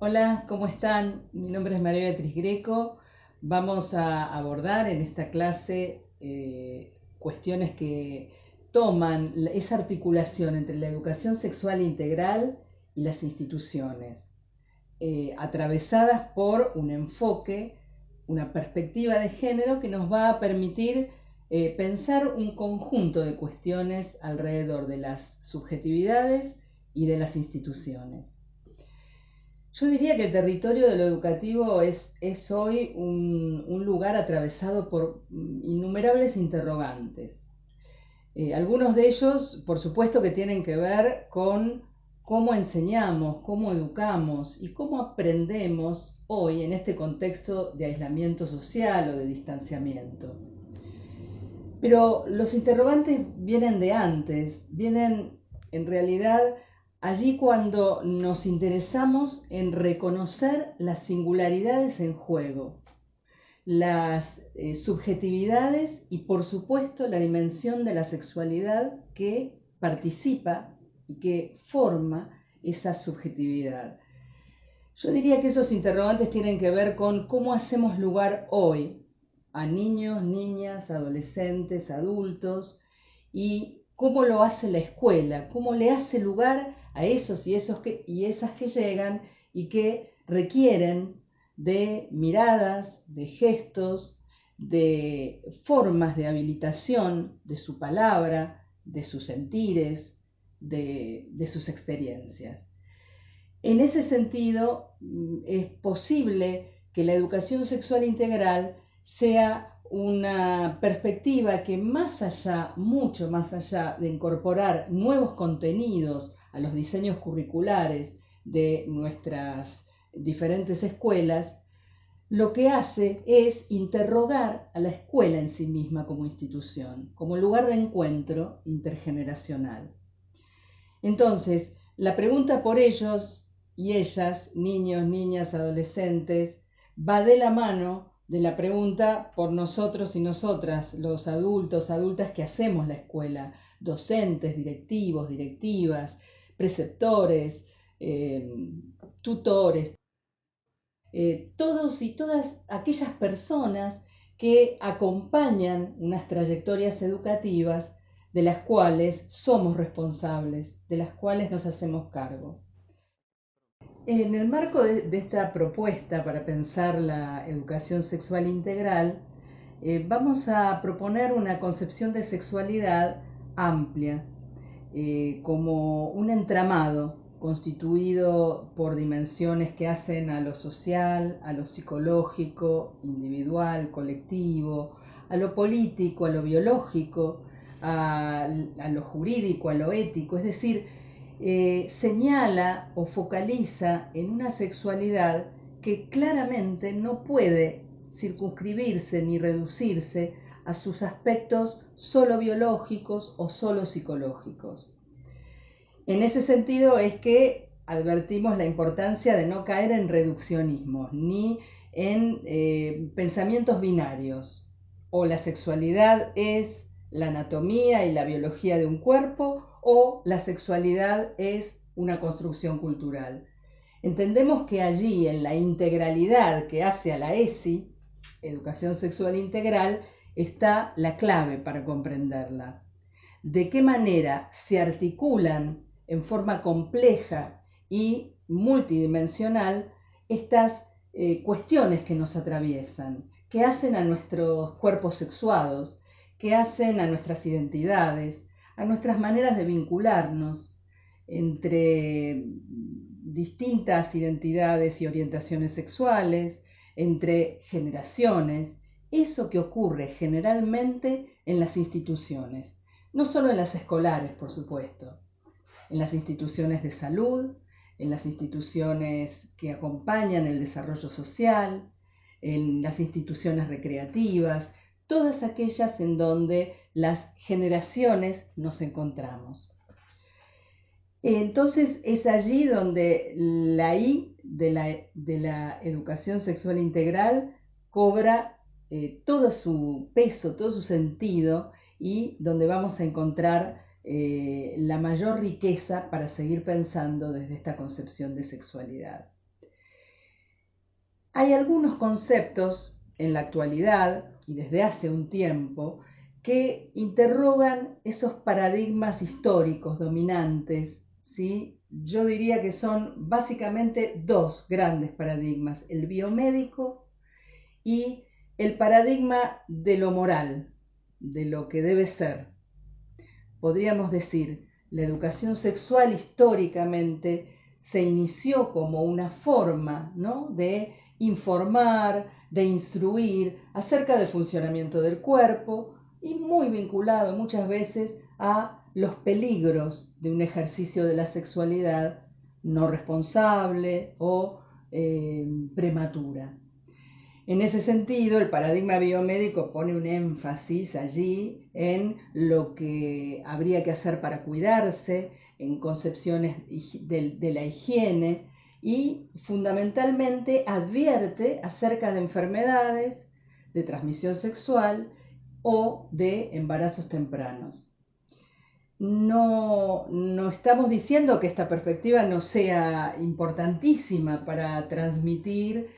Hola, ¿cómo están? Mi nombre es María Beatriz Greco. Vamos a abordar en esta clase cuestiones que toman esa articulación entre la educación sexual integral y las instituciones, atravesadas por un enfoque, una perspectiva de género que nos va a permitir pensar un conjunto de cuestiones alrededor de las subjetividades y de las instituciones. Yo diría que el territorio de lo educativo es hoy un lugar atravesado por innumerables interrogantes. Algunos de ellos, por supuesto, que tienen que ver con cómo enseñamos, cómo educamos y cómo aprendemos hoy en este contexto de aislamiento social o de distanciamiento. Pero los interrogantes vienen de antes, vienen en realidad allí cuando nos interesamos en reconocer las singularidades en juego, las subjetividades y por supuesto la dimensión de la sexualidad que participa y que forma esa subjetividad. Yo diría que esos interrogantes tienen que ver con cómo hacemos lugar hoy a niños, niñas, adolescentes, adultos y cómo lo hace la escuela, cómo le hace lugar a esos y esas que llegan y que requieren de miradas, de gestos, de formas de habilitación de su palabra, de sus sentires, de sus experiencias. En ese sentido, es posible que la educación sexual integral sea una perspectiva que más allá, mucho más allá de incorporar nuevos contenidos a los diseños curriculares de nuestras diferentes escuelas, lo que hace es interrogar a la escuela en sí misma como institución, como lugar de encuentro intergeneracional. Entonces, la pregunta por ellos y ellas, niños, niñas, adolescentes, va de la mano de la pregunta por nosotros y nosotras, los adultos, adultas que hacemos la escuela, docentes, directivos, directivas, preceptores, tutores, todos y todas aquellas personas que acompañan unas trayectorias educativas de las cuales somos responsables, de las cuales nos hacemos cargo. En el marco de esta propuesta para pensar la educación sexual integral, vamos a proponer una concepción de sexualidad amplia, como un entramado constituido por dimensiones que hacen a lo social, a lo psicológico, individual, colectivo, a lo político, a lo biológico, a lo jurídico, a lo ético, es decir, señala o focaliza en una sexualidad que claramente no puede circunscribirse ni reducirse a sus aspectos solo biológicos o solo psicológicos. En ese sentido es que advertimos la importancia de no caer en reduccionismos ni en pensamientos binarios. O la sexualidad es la anatomía y la biología de un cuerpo o la sexualidad es una construcción cultural. Entendemos que allí, en la integralidad que hace a la ESI, Educación Sexual Integral, está la clave para comprenderla. De qué manera se articulan en forma compleja y multidimensional estas cuestiones que nos atraviesan, que hacen a nuestros cuerpos sexuados, que hacen a nuestras identidades, a nuestras maneras de vincularnos entre distintas identidades y orientaciones sexuales, entre generaciones, eso que ocurre generalmente en las instituciones, no solo en las escolares, por supuesto, en las instituciones de salud, en las instituciones que acompañan el desarrollo social, en las instituciones recreativas, todas aquellas en donde las generaciones nos encontramos. Entonces es allí donde la I de la educación sexual integral cobra todo su peso, todo su sentido y donde vamos a encontrar la mayor riqueza para seguir pensando desde esta concepción de sexualidad. Hay algunos conceptos en la actualidad y desde hace un tiempo que interrogan esos paradigmas históricos dominantes, ¿sí? Yo diría que son básicamente dos grandes paradigmas, el biomédico y el paradigma de lo moral, de lo que debe ser. Podríamos decir, la educación sexual históricamente se inició como una forma, ¿no?, de informar, de instruir acerca del funcionamiento del cuerpo y muy vinculado muchas veces a los peligros de un ejercicio de la sexualidad no responsable o prematura. En ese sentido, el paradigma biomédico pone un énfasis allí en lo que habría que hacer para cuidarse, en concepciones de la higiene y fundamentalmente advierte acerca de enfermedades de transmisión sexual o de embarazos tempranos. No estamos diciendo que esta perspectiva no sea importantísima para transmitir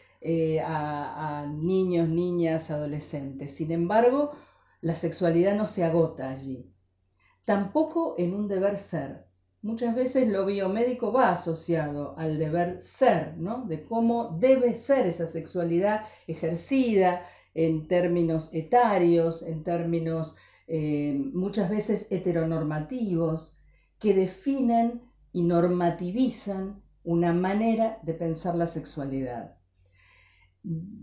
a niños, niñas, adolescentes. Sin embargo, la sexualidad no se agota allí. Tampoco en un deber ser. Muchas veces lo biomédico va asociado al deber ser, ¿no?, de cómo debe ser esa sexualidad ejercida en términos etarios, en términos muchas veces heteronormativos, que definen y normativizan una manera de pensar la sexualidad.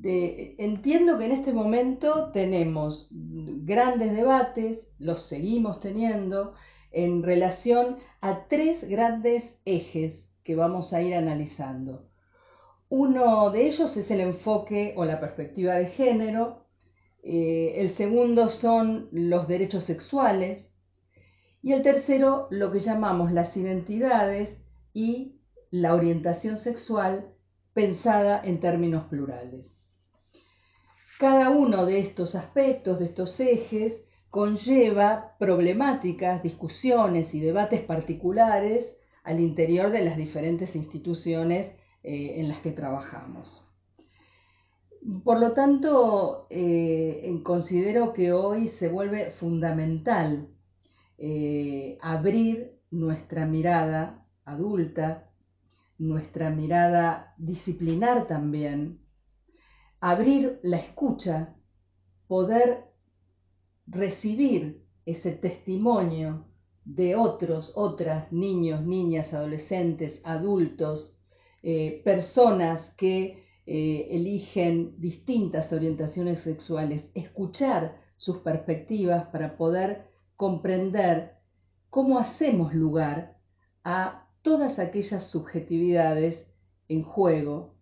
Entiendo que en este momento tenemos grandes debates, los seguimos teniendo, en relación a tres grandes ejes que vamos a ir analizando. Uno de ellos es el enfoque o la perspectiva de género. El segundo son los derechos sexuales y el tercero lo que llamamos las identidades y la orientación sexual pensada en términos plurales. Cada uno de estos aspectos, de estos ejes, conlleva problemáticas, discusiones y debates particulares al interior de las diferentes instituciones en las que trabajamos. Por lo tanto, considero que hoy se vuelve fundamental abrir nuestra mirada adulta, nuestra mirada disciplinar también, abrir la escucha, poder recibir ese testimonio de otros, otras, niños, niñas, adolescentes, adultos, personas que eligen distintas orientaciones sexuales, escuchar sus perspectivas para poder comprender cómo hacemos lugar a todas aquellas subjetividades en juego,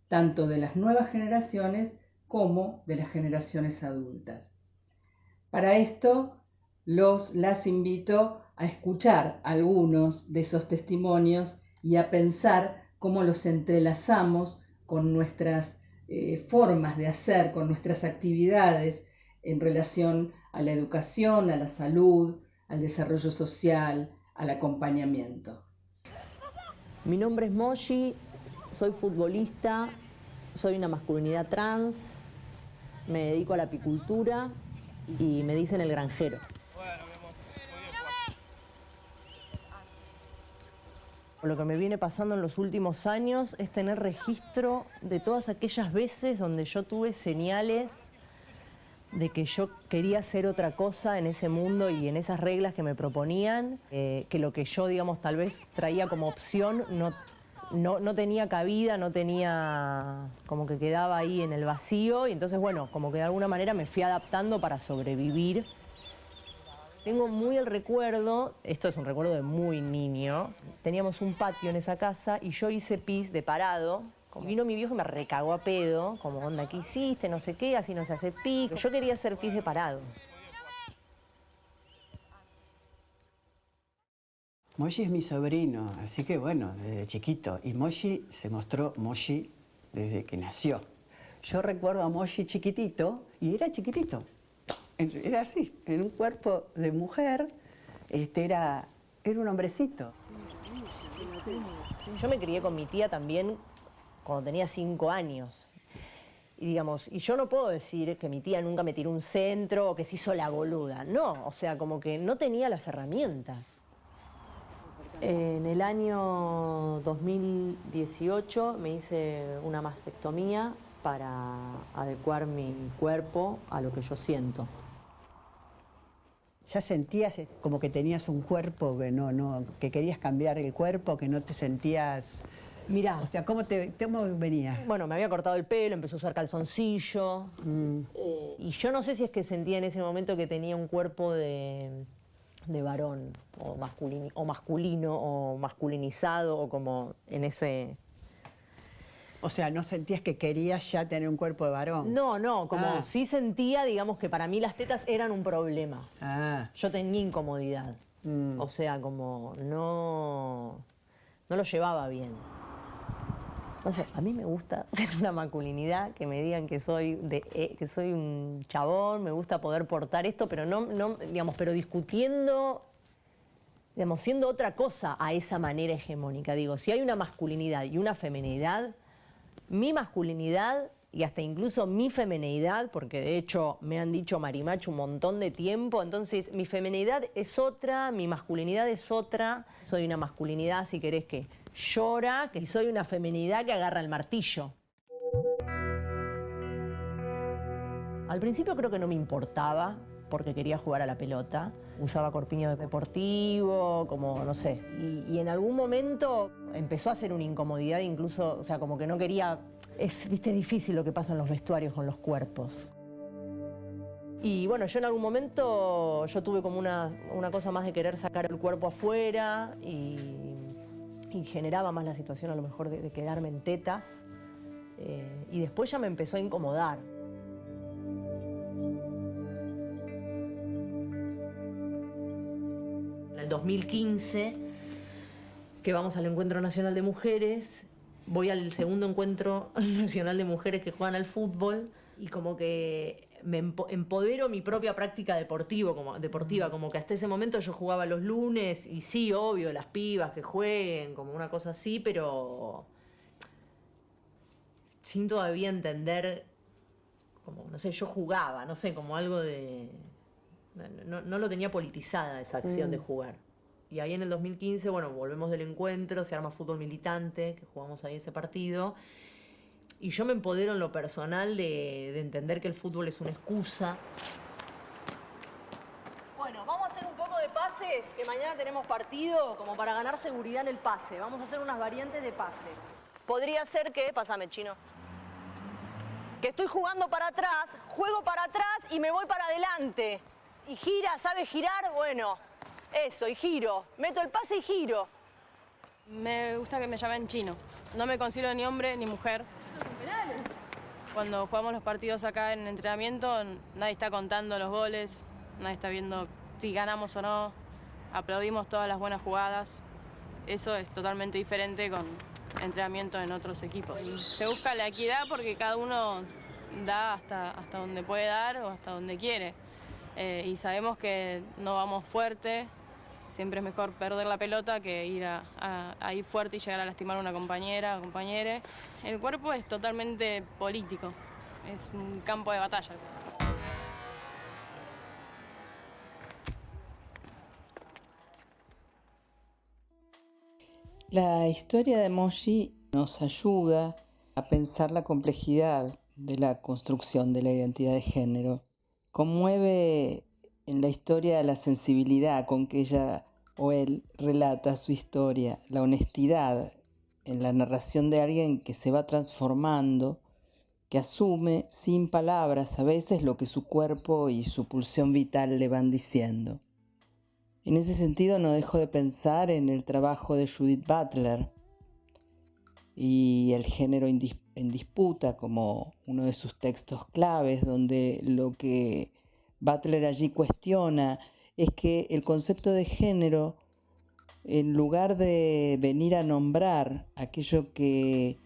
tanto de las nuevas generaciones como de las generaciones adultas. Para esto, las invito a escuchar algunos de esos testimonios y a pensar cómo los entrelazamos con nuestras formas de hacer, con nuestras actividades en relación a la educación, a la salud, al desarrollo social, al acompañamiento. Mi nombre es Moshi, soy futbolista, soy una masculinidad trans, me dedico a la apicultura y me dicen el granjero. Lo que me viene pasando en los últimos años es tener registro de todas aquellas veces donde yo tuve señales de que yo quería hacer otra cosa en ese mundo y en esas reglas que me proponían, que lo que yo, digamos, tal vez traía como opción no tenía cabida, no tenía, como que quedaba ahí en el vacío, y entonces, bueno, como que de alguna manera me fui adaptando para sobrevivir. Tengo muy el recuerdo, esto es un recuerdo de muy niño, teníamos un patio en esa casa y yo hice pis de parado. Vino mi viejo y me recagó a pedo, como, onda, ¿qué hiciste? No sé qué, así no se hace pis. Yo quería hacer pis de parado. Moshi es mi sobrino, así que bueno, desde chiquito. Y Moshi se mostró Moshi desde que nació. Yo recuerdo a Moshi chiquitito, y era chiquitito. Era así, en un cuerpo de mujer, era un hombrecito. Yo me crié con mi tía también cuando tenía 5 años. Y digamos, y yo no puedo decir que mi tía nunca me tiró un centro o que se hizo la boluda. No, o sea, como que no tenía las herramientas. En el año 2018 me hice una mastectomía para adecuar mi cuerpo a lo que yo siento. ¿Ya sentías como que tenías un cuerpo que querías cambiar el cuerpo, que no te sentías? Mirá, O sea, ¿cómo venías? bueno, me había cortado el pelo, empecé a usar calzoncillo. Y yo no sé si es que sentía en ese momento que tenía un cuerpo de varón, o masculino, o masculinizado, o como en ese... O sea, ¿no sentías que querías ya tener un cuerpo de varón? No, como sí sentía, digamos, que para mí las tetas eran un problema. Yo tenía incomodidad. O sea, como no lo llevaba bien. No sé, a mí me gusta ser una masculinidad, que me digan que soy un chabón, me gusta poder portar esto, pero digamos, pero discutiendo, digamos, siendo otra cosa a esa manera hegemónica. Digo, si hay una masculinidad y una feminidad, mi masculinidad y hasta incluso mi feminidad, porque de hecho me han dicho marimacho un montón de tiempo, entonces mi feminidad es otra, mi masculinidad es otra. Soy una masculinidad, si querés, que llora, y soy una feminidad que agarra el martillo. Al principio creo que no me importaba, porque quería jugar a la pelota. Usaba corpiño deportivo, como no sé. Y en algún momento empezó a ser una incomodidad, incluso, o sea, como que no quería... Viste, es difícil lo que pasa en los vestuarios con los cuerpos. Y bueno, yo en algún momento tuve como una cosa más de querer sacar el cuerpo afuera y generaba más la situación a lo mejor de quedarme en tetas. Y después ya me empezó a incomodar. En el 2015, que vamos al Encuentro Nacional de Mujeres, voy al segundo Encuentro Nacional de Mujeres que juegan al fútbol y como que me empodero mi propia práctica deportiva, como que hasta ese momento yo jugaba los lunes y sí, obvio, las pibas que jueguen, como una cosa así, pero sin todavía entender, como, no sé, yo jugaba, no sé, como algo de... No lo tenía politizada esa acción de jugar. Y ahí en el 2015, bueno, volvemos del encuentro, se arma fútbol militante, que jugamos ahí ese partido. Y yo me empodero en lo personal de entender que el fútbol es una excusa. Bueno, vamos a hacer un poco de pases, que mañana tenemos partido, como para ganar seguridad en el pase. Vamos a hacer unas variantes de pase. Podría ser que, pásame, chino, que estoy jugando para atrás, juego para atrás y me voy para adelante. Y gira, ¿sabe girar? Bueno, eso, y giro. Meto el pase y giro. Me gusta que me llamen chino. No me considero ni hombre ni mujer. Cuando jugamos los partidos acá en el entrenamiento, nadie está contando los goles, nadie está viendo si ganamos o no. Aplaudimos todas las buenas jugadas. Eso es totalmente diferente con entrenamiento en otros equipos. Se busca la equidad porque cada uno da hasta donde puede dar o hasta donde quiere. Y sabemos que no vamos fuerte. Siempre es mejor perder la pelota que ir a ir fuerte y llegar a lastimar a una compañera o compañere. El cuerpo es totalmente político, es un campo de batalla. La historia de Moshi nos ayuda a pensar la complejidad de la construcción de la identidad de género. Conmueve en la historia la sensibilidad con que ella o él relata su historia, la honestidad en la narración de alguien que se va transformando, que asume sin palabras a veces lo que su cuerpo y su pulsión vital le van diciendo. En ese sentido no dejo de pensar en el trabajo de Judith Butler y el género en disputa como uno de sus textos claves, donde lo que Butler allí cuestiona es que el concepto de género, en lugar de venir a nombrar aquello que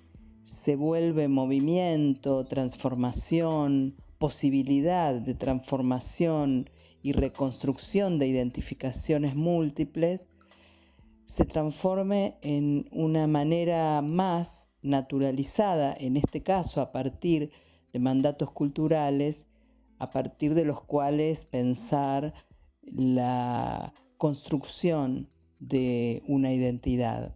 se vuelve movimiento, transformación, posibilidad de transformación y reconstrucción de identificaciones múltiples, se transforme en una manera más naturalizada, en este caso a partir de mandatos culturales a partir de los cuales pensar la construcción de una identidad.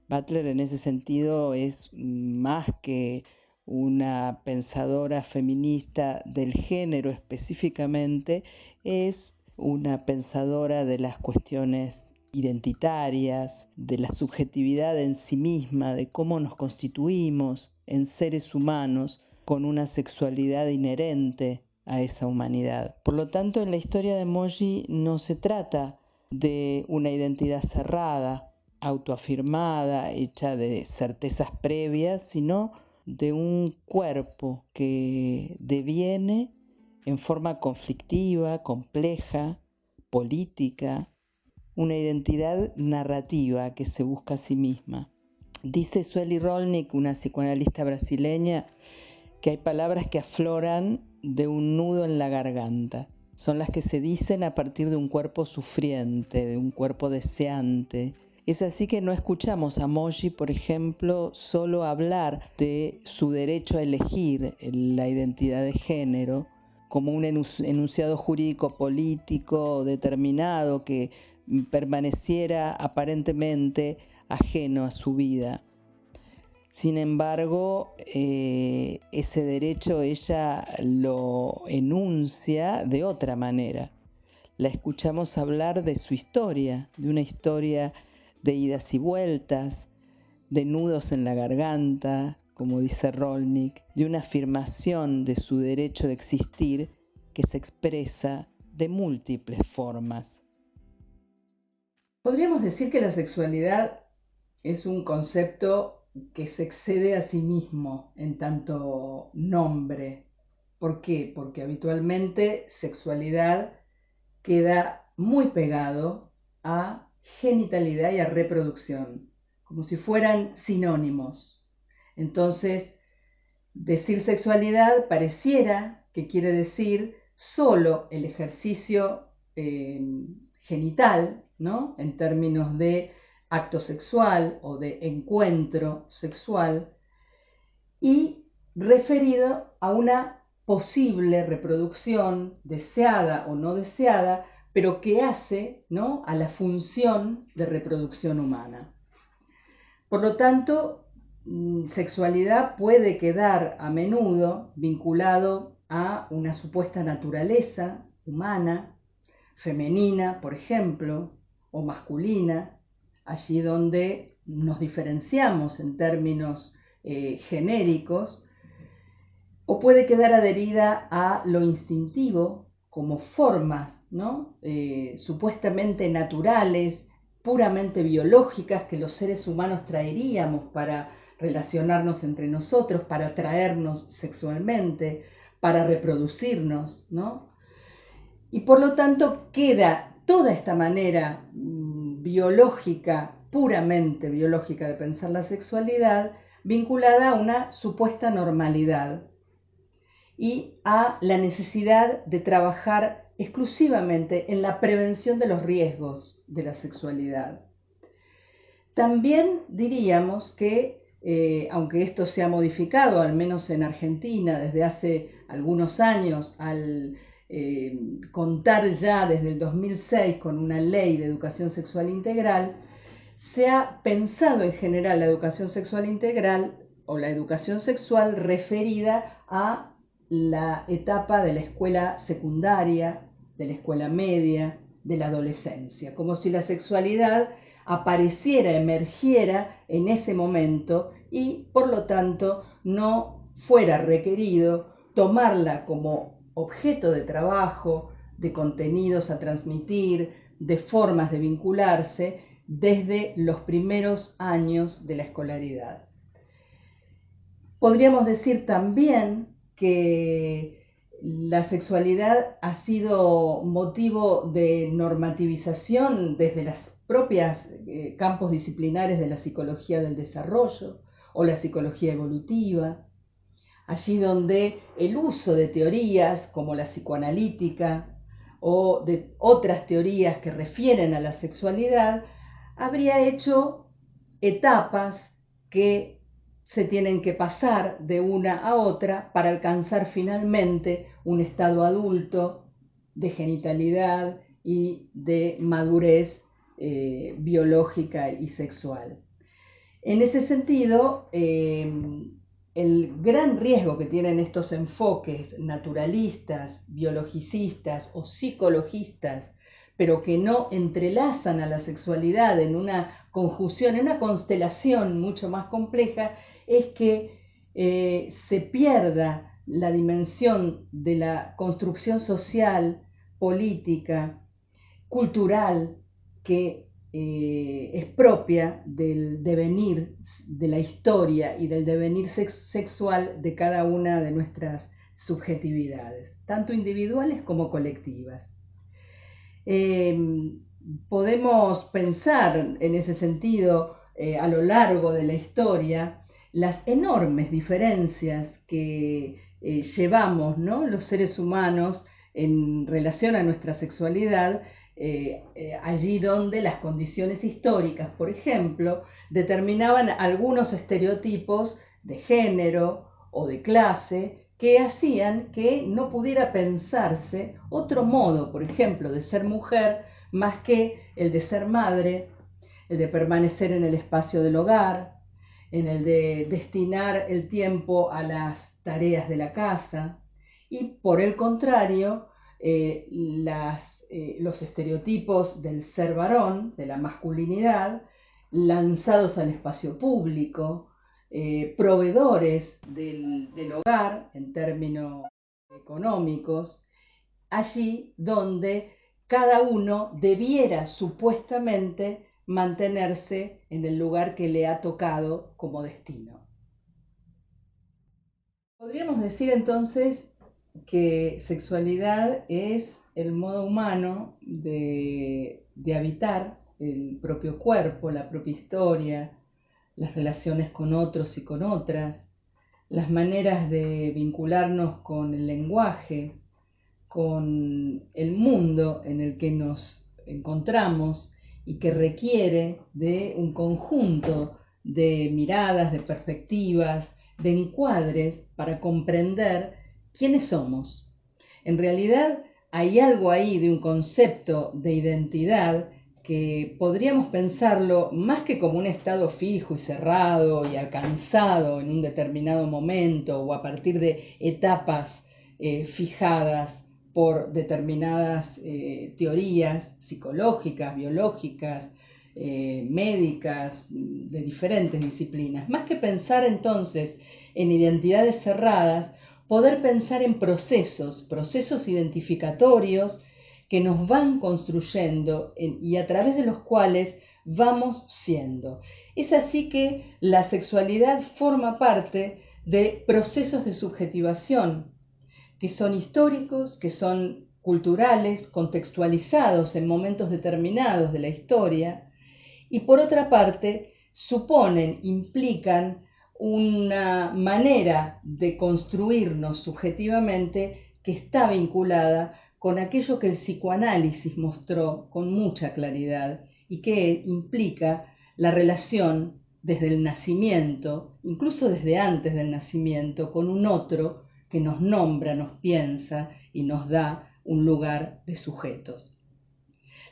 Butler en ese sentido es más que una pensadora feminista del género específicamente, es una pensadora de las cuestiones identitarias, de la subjetividad en sí misma, de cómo nos constituimos en seres humanos con una sexualidad inherente a esa humanidad. Por lo tanto, en la historia de Moji no se trata de una identidad cerrada, autoafirmada, hecha de certezas previas, sino de un cuerpo que deviene en forma conflictiva, compleja, política, una identidad narrativa que se busca a sí misma. Dice Sueli Rolnik, una psicoanalista brasileña, que hay palabras que afloran de un nudo en la garganta. Son las que se dicen a partir de un cuerpo sufriente, de un cuerpo deseante. Es así que no escuchamos a Moji, por ejemplo, solo hablar de su derecho a elegir la identidad de género como un enunciado jurídico político determinado que permaneciera aparentemente ajeno a su vida. Sin embargo, ese derecho ella lo enuncia de otra manera. La escuchamos hablar de su historia, de una historia de idas y vueltas, de nudos en la garganta, como dice Rolnik, de una afirmación de su derecho de existir que se expresa de múltiples formas. Podríamos decir que la sexualidad es un concepto que se excede a sí mismo en tanto nombre. ¿Por qué? Porque habitualmente sexualidad queda muy pegado a genitalidad y a reproducción, como si fueran sinónimos. Entonces, decir sexualidad pareciera que quiere decir solo el ejercicio genital, ¿no? En términos de acto sexual o de encuentro sexual, y referido a una posible reproducción deseada o no deseada, pero que hace, ¿no?, a la función de reproducción humana. Por lo tanto, sexualidad puede quedar a menudo vinculado a una supuesta naturaleza humana, femenina, por ejemplo, o masculina, allí donde nos diferenciamos en términos genéricos, o puede quedar adherida a lo instintivo, como formas, ¿no?, supuestamente naturales, puramente biológicas que los seres humanos traeríamos para relacionarnos entre nosotros, para atraernos sexualmente, para reproducirnos, ¿no? Y por lo tanto queda toda esta manera biológica, puramente biológica de pensar la sexualidad, vinculada a una supuesta normalidad y a la necesidad de trabajar exclusivamente en la prevención de los riesgos de la sexualidad. También diríamos que, aunque esto se ha modificado, al menos en Argentina, desde hace algunos años, al contar ya desde el 2006 con una ley de educación sexual integral, se ha pensado en general la educación sexual integral o la educación sexual referida a la etapa de la escuela secundaria, de la escuela media, de la adolescencia, como si la sexualidad apareciera, emergiera en ese momento y por lo tanto no fuera requerido tomarla como objeto de trabajo, de contenidos a transmitir, de formas de vincularse desde los primeros años de la escolaridad. Podríamos decir también que la sexualidad ha sido motivo de normativización desde las propias campos disciplinares de la psicología del desarrollo o la psicología evolutiva, allí donde el uso de teorías como la psicoanalítica o de otras teorías que refieren a la sexualidad habría hecho etapas que se tienen que pasar de una a otra para alcanzar finalmente un estado adulto de genitalidad y de madurez biológica y sexual. En ese sentido, el gran riesgo que tienen estos enfoques naturalistas, biologicistas o psicologistas, pero que no entrelazan a la sexualidad en una conjunción, en una constelación mucho más compleja, es que se pierda la dimensión de la construcción social, política, cultural, que es propia del devenir de la historia y del devenir sexual de cada una de nuestras subjetividades, tanto individuales como colectivas. Podemos pensar en ese sentido a lo largo de la historia las enormes diferencias que llevamos, ¿no?, los seres humanos en relación a nuestra sexualidad, allí donde las condiciones históricas, por ejemplo, determinaban algunos estereotipos de género o de clase que hacían que no pudiera pensarse otro modo, por ejemplo, de ser mujer más que el de ser madre, el de permanecer en el espacio del hogar, en el de destinar el tiempo a las tareas de la casa, y por el contrario, los estereotipos del ser varón, de la masculinidad, lanzados al espacio público, proveedores del hogar en términos económicos, allí donde cada uno debiera supuestamente mantenerse en el lugar que le ha tocado como destino. Podríamos decir entonces que sexualidad es el modo humano de habitar el propio cuerpo, la propia historia, las relaciones con otros y con otras, las maneras de vincularnos con el lenguaje, con el mundo en el que nos encontramos y que requiere de un conjunto de miradas, de perspectivas, de encuadres para comprender quiénes somos. En realidad hay algo ahí de un concepto de identidad que podríamos pensarlo más que como un estado fijo y cerrado y alcanzado en un determinado momento o a partir de etapas fijadas por determinadas teorías psicológicas, biológicas, médicas, de diferentes disciplinas. Más que pensar entonces en identidades cerradas, poder pensar en procesos identificatorios que nos van construyendo y a través de los cuales vamos siendo. Es así que la sexualidad forma parte de procesos de subjetivación que son históricos, que son culturales, contextualizados en momentos determinados de la historia, y por otra parte suponen, implican una manera de construirnos subjetivamente que está vinculada con aquello que el psicoanálisis mostró con mucha claridad y que implica la relación desde el nacimiento, incluso desde antes del nacimiento, con un otro que nos nombra, nos piensa y nos da un lugar de sujetos.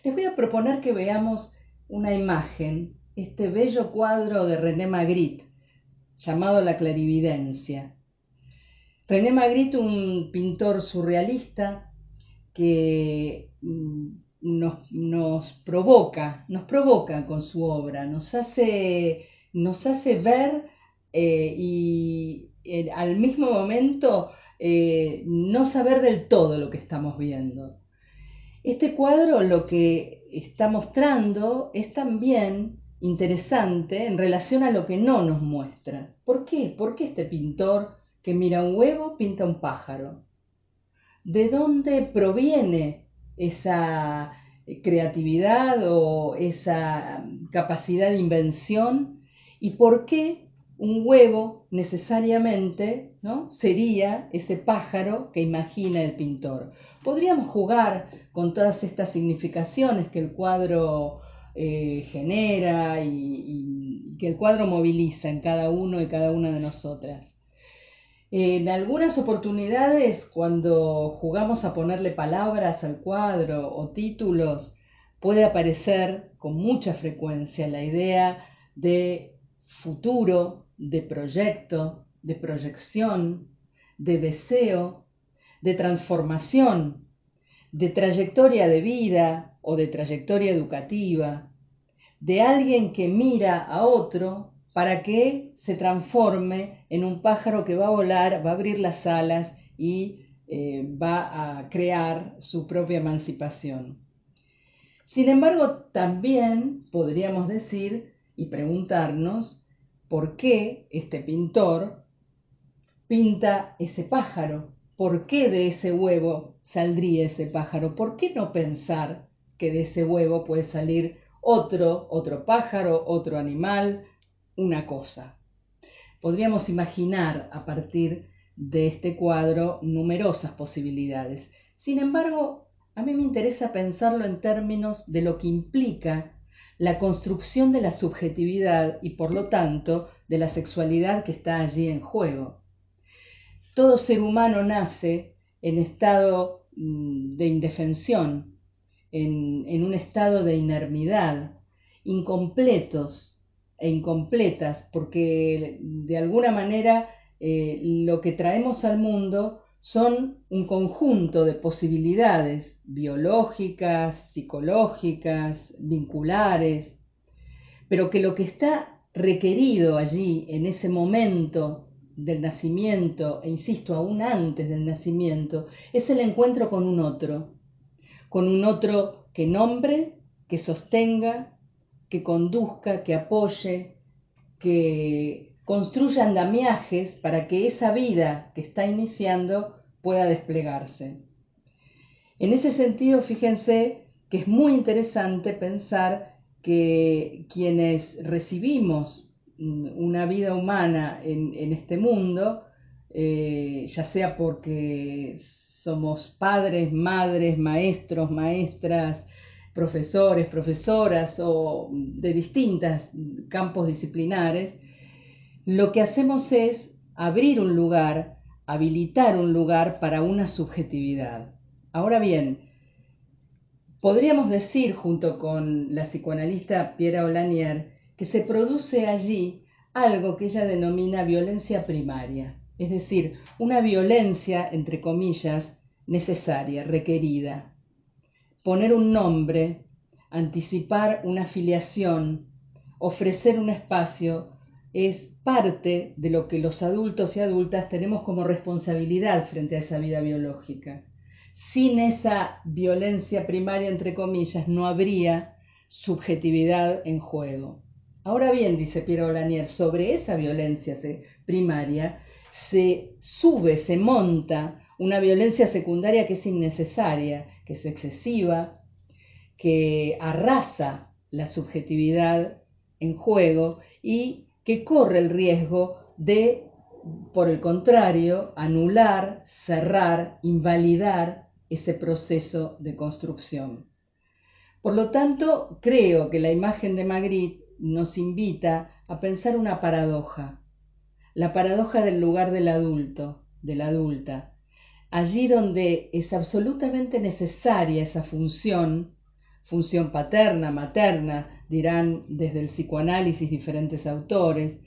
Les voy a proponer que veamos una imagen, este bello cuadro de René Magritte, llamado La clarividencia. René Magritte, un pintor surrealista que nos provoca con su obra, nos hace ver y al mismo momento no saber del todo lo que estamos viendo. Este cuadro lo que está mostrando es también interesante en relación a lo que no nos muestra. ¿Por qué? ¿Por qué este pintor que mira un huevo pinta un pájaro? ¿De dónde proviene esa creatividad o esa capacidad de invención? ¿Y por qué un huevo necesariamente, ¿no?, sería ese pájaro que imagina el pintor? Podríamos jugar con todas estas significaciones que el cuadro genera y que el cuadro moviliza en cada uno y cada una de nosotras. En algunas oportunidades, cuando jugamos a ponerle palabras al cuadro o títulos, puede aparecer con mucha frecuencia la idea de futuro, de proyecto, de proyección, de deseo, de transformación, de trayectoria de vida o de trayectoria educativa, de alguien que mira a otro para que se transforme en un pájaro que va a volar, va a abrir las alas y va a crear su propia emancipación. Sin embargo, también podríamos decir y preguntarnos por qué este pintor pinta ese pájaro. ¿Por qué de ese huevo saldría ese pájaro? ¿Por qué no pensar que de ese huevo puede salir otro pájaro, otro animal, una cosa? Podríamos imaginar a partir de este cuadro numerosas posibilidades. Sin embargo, a mí me interesa pensarlo en términos de lo que implica la construcción de la subjetividad y, por lo tanto, de la sexualidad que está allí en juego. Todo ser humano nace en estado de indefensión, en un estado de inermidad, incompletos e incompletas, porque de alguna manera lo que traemos al mundo son un conjunto de posibilidades biológicas, psicológicas, vinculares, pero que lo que está requerido allí en ese momento del nacimiento, e insisto, aún antes del nacimiento, es el encuentro con un otro que nombre, que sostenga, que conduzca, que apoye, que construya andamiajes para que esa vida que está iniciando pueda desplegarse. En ese sentido, fíjense que es muy interesante pensar que quienes recibimos una vida humana en este mundo, ya sea porque somos padres, madres, maestros, maestras, profesores, profesoras o de distintos campos disciplinares, lo que hacemos es abrir un lugar, habilitar un lugar para una subjetividad. Ahora bien, podríamos decir, junto con la psicoanalista Piera Olanier, que se produce allí algo que ella denomina violencia primaria, es decir, una violencia, entre comillas, necesaria, requerida. Poner un nombre, anticipar una filiación, ofrecer un espacio, es parte de lo que los adultos y adultas tenemos como responsabilidad frente a esa vida biológica. Sin esa violencia primaria, entre comillas, no habría subjetividad en juego. Ahora bien, dice Piera Olanier, sobre esa violencia primaria se sube, se monta una violencia secundaria que es innecesaria, que es excesiva, que arrasa la subjetividad en juego y que corre el riesgo de, por el contrario, anular, cerrar, invalidar ese proceso de construcción. Por lo tanto, creo que la imagen de Magritte nos invita a pensar una paradoja, la paradoja del lugar del adulto, de la adulta, allí donde es absolutamente necesaria esa función paterna, materna, dirán desde el psicoanálisis diferentes autores,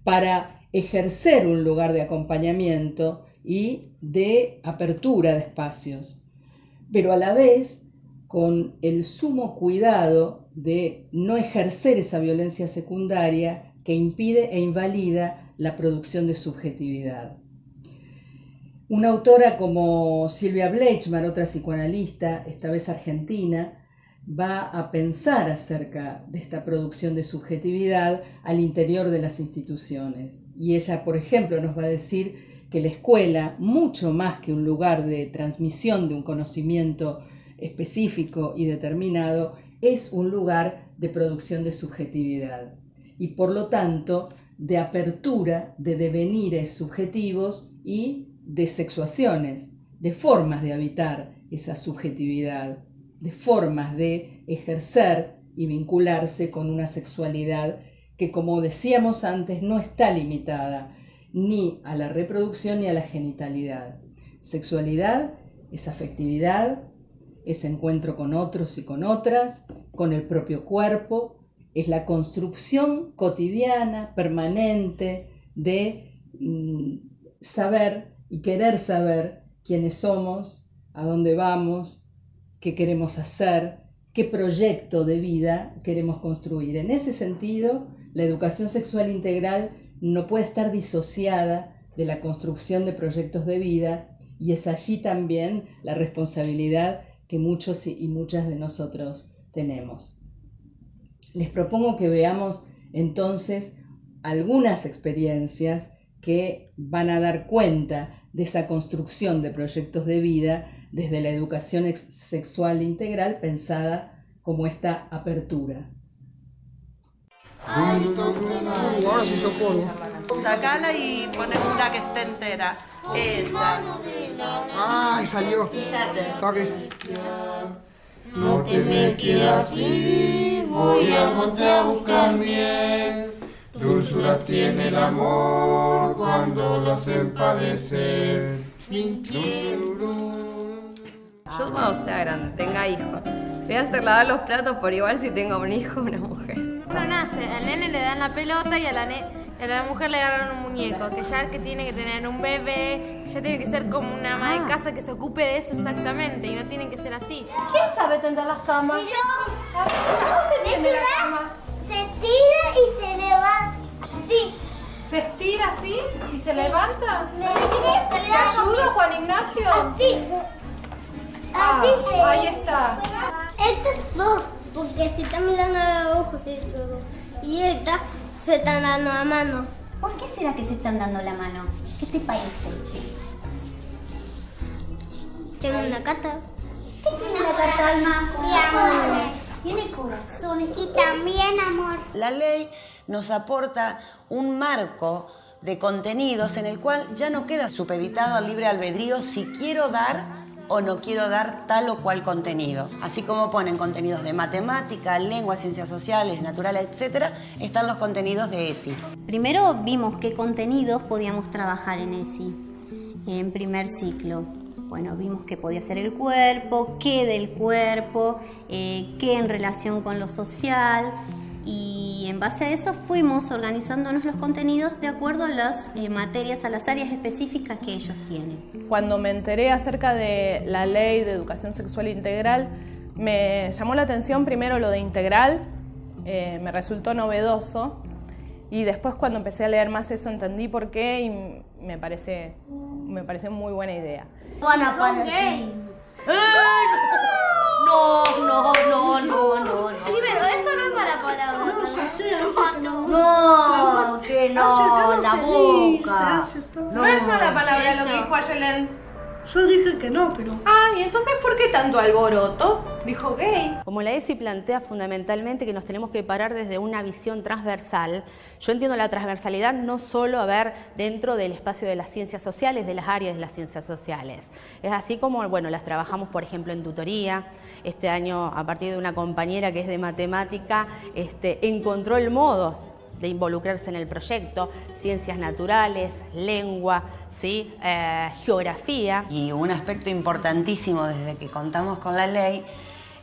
para ejercer un lugar de acompañamiento y de apertura de espacios, pero a la vez con el sumo cuidado de no ejercer esa violencia secundaria que impide e invalida la producción de subjetividad. Una autora como Silvia Bleichmar, otra psicoanalista, esta vez argentina, va a pensar acerca de esta producción de subjetividad al interior de las instituciones. Y ella, por ejemplo, nos va a decir que la escuela, mucho más que un lugar de transmisión de un conocimiento específico y determinado, es un lugar de producción de subjetividad y, por lo tanto, de apertura de devenires subjetivos y de sexuaciones, de formas de habitar esa subjetividad, de formas de ejercer y vincularse con una sexualidad que, como decíamos antes, no está limitada ni a la reproducción ni a la genitalidad. Sexualidad es afectividad, es encuentro con otros y con otras, con el propio cuerpo, es la construcción cotidiana, permanente, de saber y querer saber quiénes somos, a dónde vamos, qué queremos hacer, qué proyecto de vida queremos construir. En ese sentido, la educación sexual integral no puede estar disociada de la construcción de proyectos de vida, y es allí también la responsabilidad que muchos y muchas de nosotros tenemos. Les propongo que veamos entonces algunas experiencias que van a dar cuenta de esa construcción de proyectos de vida desde la educación sexual integral pensada como esta apertura. Ahora sí socorro. Sacala y pones una que esté entera. Esta. ¡Ay, salió! Toques. No te me quieras ir, voy al monte a buscar miel. Dulzura tiene el amor cuando lo hacen padecer. Yo cuando sea grande, tenga hijos, voy a hacer lavar los platos por igual si tengo un hijo o una mujer. Esto nace, al nene le dan la pelota y a la mujer le agarran un muñeco, que tiene que tener un bebé, ya tiene que ser como una ama de casa que se ocupe de eso exactamente y no tiene que ser así. ¿Quién sabe tender las camas? Yo. ¿Cómo se tiende la cama? Se tira y se levanta así. ¿Se estira así y se levanta? ¿Te ¿Te ayudo, Juan Ignacio? Así. Ahí está. Estos dos, porque se están mirando a los ojos y todo. Y esta se están dando la mano. ¿Por qué será que se están dando la mano? ¿Qué te parece? Tengo una carta. ¿Qué tiene la carta, Alma? Y amor. Tiene corazones. Y también amor. La ley nos aporta un marco de contenidos en el cual ya no queda supeditado al libre albedrío si quiero dar o no quiero dar tal o cual contenido. Así como ponen contenidos de matemática, lengua, ciencias sociales, naturales, etc., están los contenidos de ESI. Primero vimos qué contenidos podíamos trabajar en ESI, en primer ciclo. Bueno, vimos que podía ser el cuerpo, qué del cuerpo, qué en relación con lo social, y en base a eso fuimos organizándonos los contenidos de acuerdo a las materias, a las áreas específicas que ellos tienen. Cuando me enteré acerca de la ley de educación sexual integral, me llamó la atención primero lo de integral, me resultó novedoso, y después cuando empecé a leer más eso entendí por qué y me pareció muy buena idea. Van a poner No. Primero, eso no es mala palabra. No, que no, la boca. No es mala palabra lo que dijo Ayelen. Yo dije que no, pero... ¿Y entonces por qué tanto alboroto? Dijo gay. Como la ESI plantea fundamentalmente que nos tenemos que parar desde una visión transversal, yo entiendo la transversalidad no solo a ver dentro del espacio de las ciencias sociales, de las áreas de las ciencias sociales. Es así como, bueno, las trabajamos, por ejemplo, en tutoría. Este año, a partir de una compañera que es de matemática, encontró el modo de involucrarse en el proyecto, ciencias naturales, lengua, ¿sí? Geografía. Y un aspecto importantísimo desde que contamos con la ley,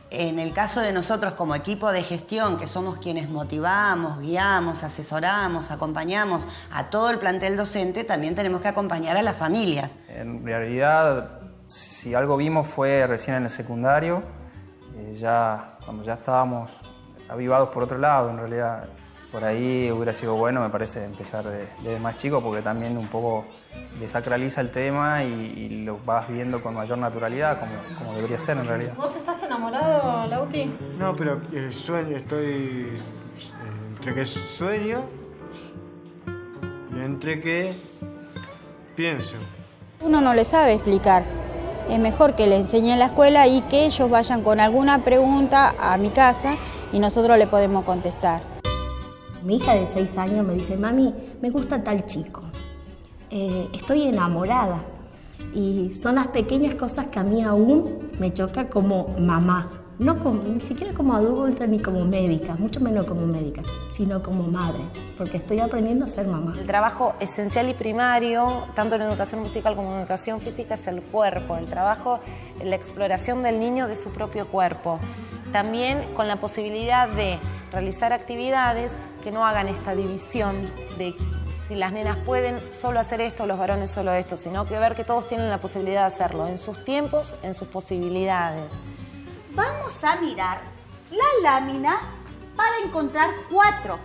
en el caso de nosotros como equipo de gestión, que somos quienes motivamos, guiamos, asesoramos, acompañamos a todo el plantel docente, también tenemos que acompañar a las familias. En realidad, si algo vimos fue recién en el secundario, cuando ya estábamos avivados por otro lado, en realidad. Por ahí hubiera sido bueno, me parece, empezar desde más chico, porque también un poco desacraliza el tema y lo vas viendo con mayor naturalidad, como debería ser en realidad. ¿Vos estás enamorado, Lauti? No, pero estoy entre que sueño y entre que pienso. Uno no le sabe explicar. Es mejor que le enseñe en la escuela y que ellos vayan con alguna pregunta a mi casa y nosotros le podemos contestar. Mi hija de 6 años me dice, mami, me gusta tal chico, estoy enamorada. Y son las pequeñas cosas que a mí aún me choca como mamá. ni siquiera como adulta ni como médica, mucho menos como médica, sino como madre, porque estoy aprendiendo a ser mamá. El trabajo esencial y primario, tanto en educación musical como en educación física, es el cuerpo, el trabajo, la exploración del niño de su propio cuerpo. También con la posibilidad de realizar actividades que no hagan esta división de si las nenas pueden solo hacer esto, los varones solo esto, sino que ver que todos tienen la posibilidad de hacerlo en sus tiempos, en sus posibilidades. Vamos a mirar la lámina para encontrar 4.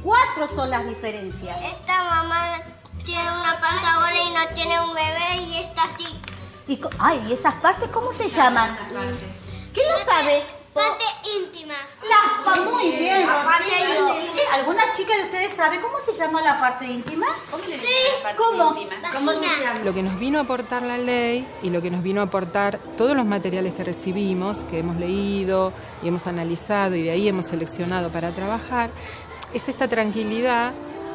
4 son las diferencias. Esta mamá tiene una panza gorda y no tiene un bebé y está así. ¿Y esas partes cómo se llaman? ¿Quién lo sabe? Partes íntimas. Muy bien, Rocío. ¿Alguna chica de ustedes sabe cómo se llama la parte íntima? ¿Cómo? ¿Cómo se llama? Lo que nos vino a aportar la ley y lo que nos vino a aportar todos los materiales que recibimos, que hemos leído y hemos analizado y de ahí hemos seleccionado para trabajar, es esta tranquilidad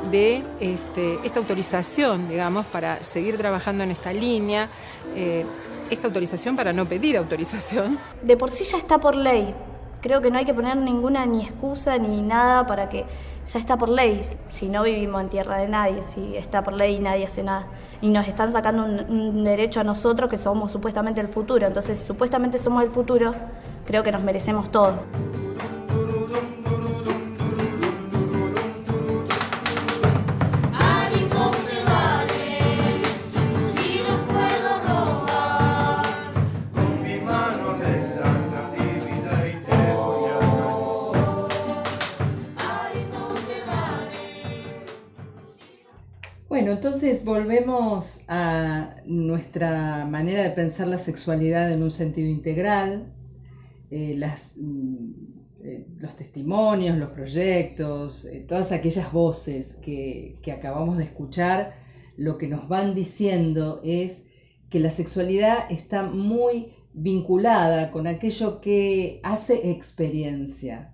de esta autorización, digamos, para seguir trabajando en esta línea, esta autorización para no pedir autorización. De por sí ya está por ley. Creo que no hay que poner ninguna ni excusa ni nada para que ya está por ley. Si no vivimos en tierra de nadie, si está por ley y nadie hace nada. Y nos están sacando un derecho a nosotros que somos supuestamente el futuro. Entonces, si supuestamente somos el futuro, creo que nos merecemos todo. Bueno, entonces volvemos a nuestra manera de pensar la sexualidad en un sentido integral, los testimonios, los proyectos, todas aquellas voces que acabamos de escuchar, lo que nos van diciendo es que la sexualidad está muy vinculada con aquello que hace experiencia,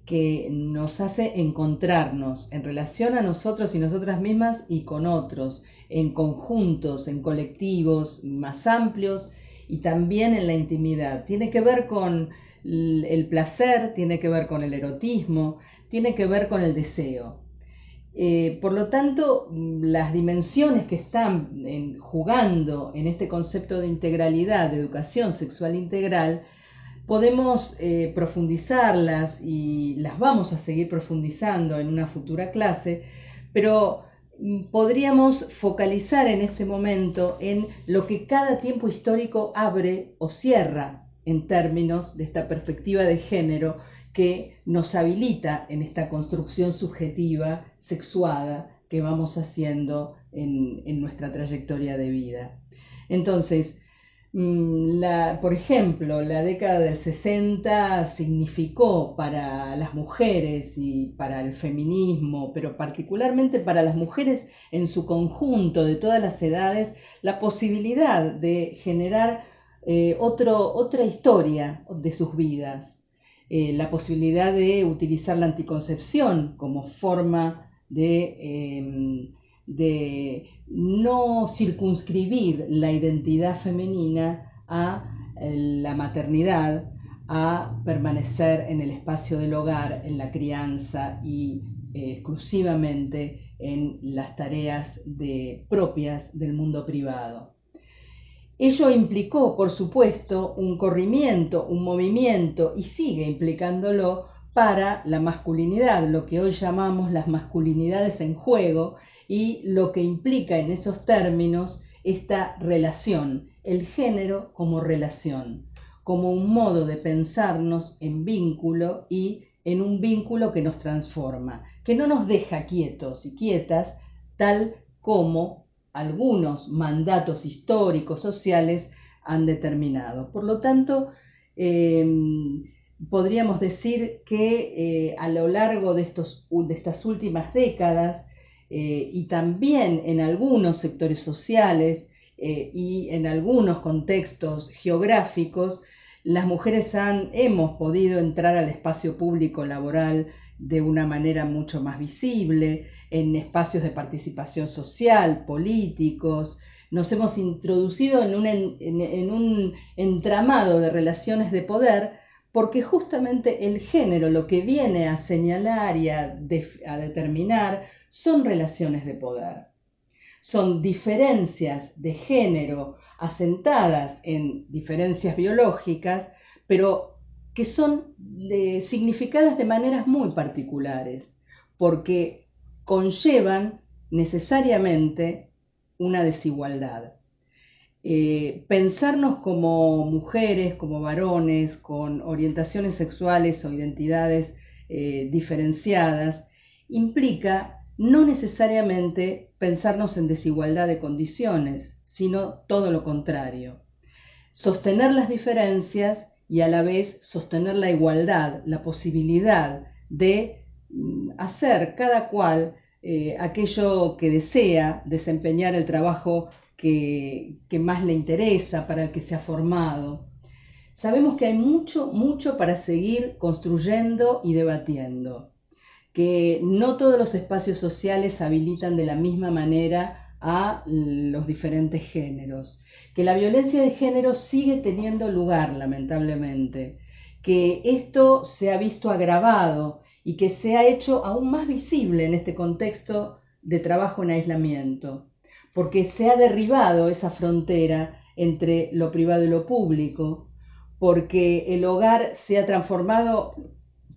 que nos hace encontrarnos en relación a nosotros y nosotras mismas y con otros, en conjuntos, en colectivos más amplios y también en la intimidad. Tiene que ver con el placer, tiene que ver con el erotismo, tiene que ver con el deseo. Por lo tanto, las dimensiones que están jugando en este concepto de integralidad, de educación sexual integral, podemos profundizarlas y las vamos a seguir profundizando en una futura clase, pero podríamos focalizar en este momento en lo que cada tiempo histórico abre o cierra en términos de esta perspectiva de género que nos habilita en esta construcción subjetiva, sexuada, que vamos haciendo en nuestra trayectoria de vida. Entonces, por ejemplo, la década del 60 significó para las mujeres y para el feminismo, pero particularmente para las mujeres en su conjunto de todas las edades, la posibilidad de generar otra historia de sus vidas, la posibilidad de utilizar la anticoncepción como forma de no circunscribir la identidad femenina a la maternidad, a permanecer en el espacio del hogar, en la crianza y exclusivamente en las tareas propias del mundo privado. Ello implicó, por supuesto, un corrimiento, un movimiento, y sigue implicándolo, para la masculinidad, lo que hoy llamamos las masculinidades en juego, y lo que implica en esos términos esta relación, el género como relación, como un modo de pensarnos en vínculo y en un vínculo que nos transforma, que no nos deja quietos y quietas, tal como algunos mandatos históricos, sociales han determinado. Por lo tanto, podríamos decir que a lo largo de estas últimas décadas y también en algunos sectores sociales y en algunos contextos geográficos, las mujeres hemos podido entrar al espacio público laboral de una manera mucho más visible, en espacios de participación social, políticos. Nos hemos introducido en un entramado de relaciones de poder porque justamente el género lo que viene a señalar y a determinar son relaciones de poder. Son diferencias de género asentadas en diferencias biológicas, pero que son significadas de maneras muy particulares, porque conllevan necesariamente una desigualdad. Pensarnos como mujeres, como varones, con orientaciones sexuales o identidades diferenciadas, implica no necesariamente pensarnos en desigualdad de condiciones, sino todo lo contrario. Sostener las diferencias y a la vez sostener la igualdad, la posibilidad de hacer cada cual aquello que desea, desempeñar el trabajo que más le interesa, para el que se ha formado. Sabemos que hay mucho para seguir construyendo y debatiendo, que no todos los espacios sociales habilitan de la misma manera a los diferentes géneros, que la violencia de género sigue teniendo lugar, lamentablemente, que esto se ha visto agravado y que se ha hecho aún más visible en este contexto de trabajo en aislamiento, porque se ha derribado esa frontera entre lo privado y lo público, porque el hogar se ha transformado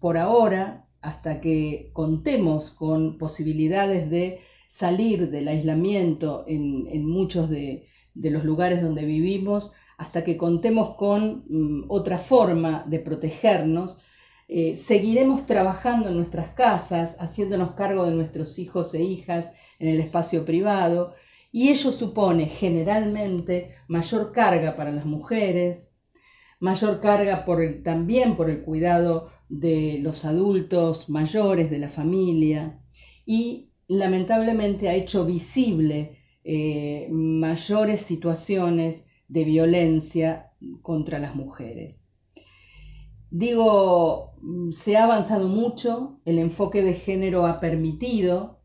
por ahora, hasta que contemos con posibilidades de salir del aislamiento en muchos de los lugares donde vivimos, hasta que contemos con otra forma de protegernos, seguiremos trabajando en nuestras casas, haciéndonos cargo de nuestros hijos e hijas en el espacio privado, y ello supone generalmente mayor carga para las mujeres, mayor carga también por el cuidado de los adultos mayores de la familia, y lamentablemente ha hecho visible mayores situaciones de violencia contra las mujeres. Digo, se ha avanzado mucho, el enfoque de género ha permitido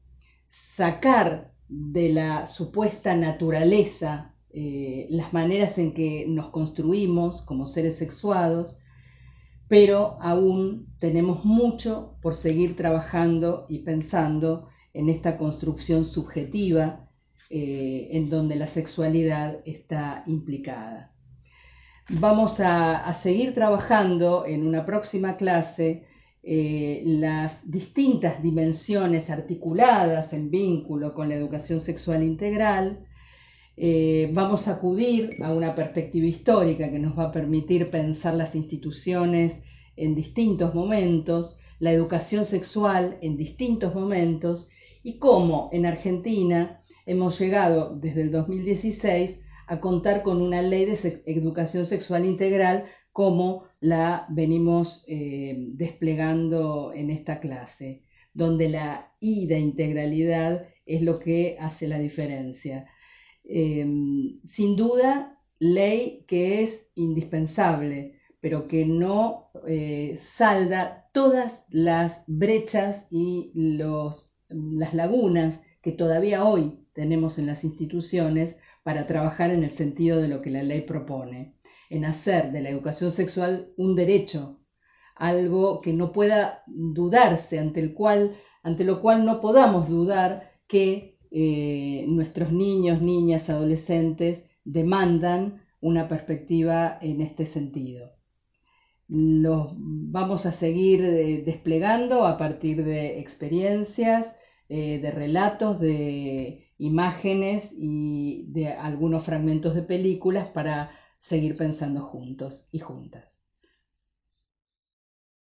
sacar de la supuesta naturaleza las maneras en que nos construimos como seres sexuados, pero aún tenemos mucho por seguir trabajando y pensando en esta construcción subjetiva en donde la sexualidad está implicada. Vamos a seguir trabajando en una próxima clase las distintas dimensiones articuladas en vínculo con la educación sexual integral. Vamos a acudir a una perspectiva histórica que nos va a permitir pensar las instituciones en distintos momentos, la educación sexual en distintos momentos, y cómo en Argentina hemos llegado desde el 2016 a contar con una ley de educación sexual integral como la venimos desplegando en esta clase, donde la I de integralidad es lo que hace la diferencia. Sin duda, ley que es indispensable, pero que no salda todas las brechas y las lagunas que todavía hoy tenemos en las instituciones para trabajar en el sentido de lo que la ley propone, en hacer de la educación sexual un derecho, algo que no pueda dudarse, ante lo cual no podamos dudar que nuestros niños, niñas, adolescentes demandan una perspectiva en este sentido. Los vamos a seguir desplegando a partir de experiencias, de relatos, de imágenes y de algunos fragmentos de películas para seguir pensando juntos y juntas.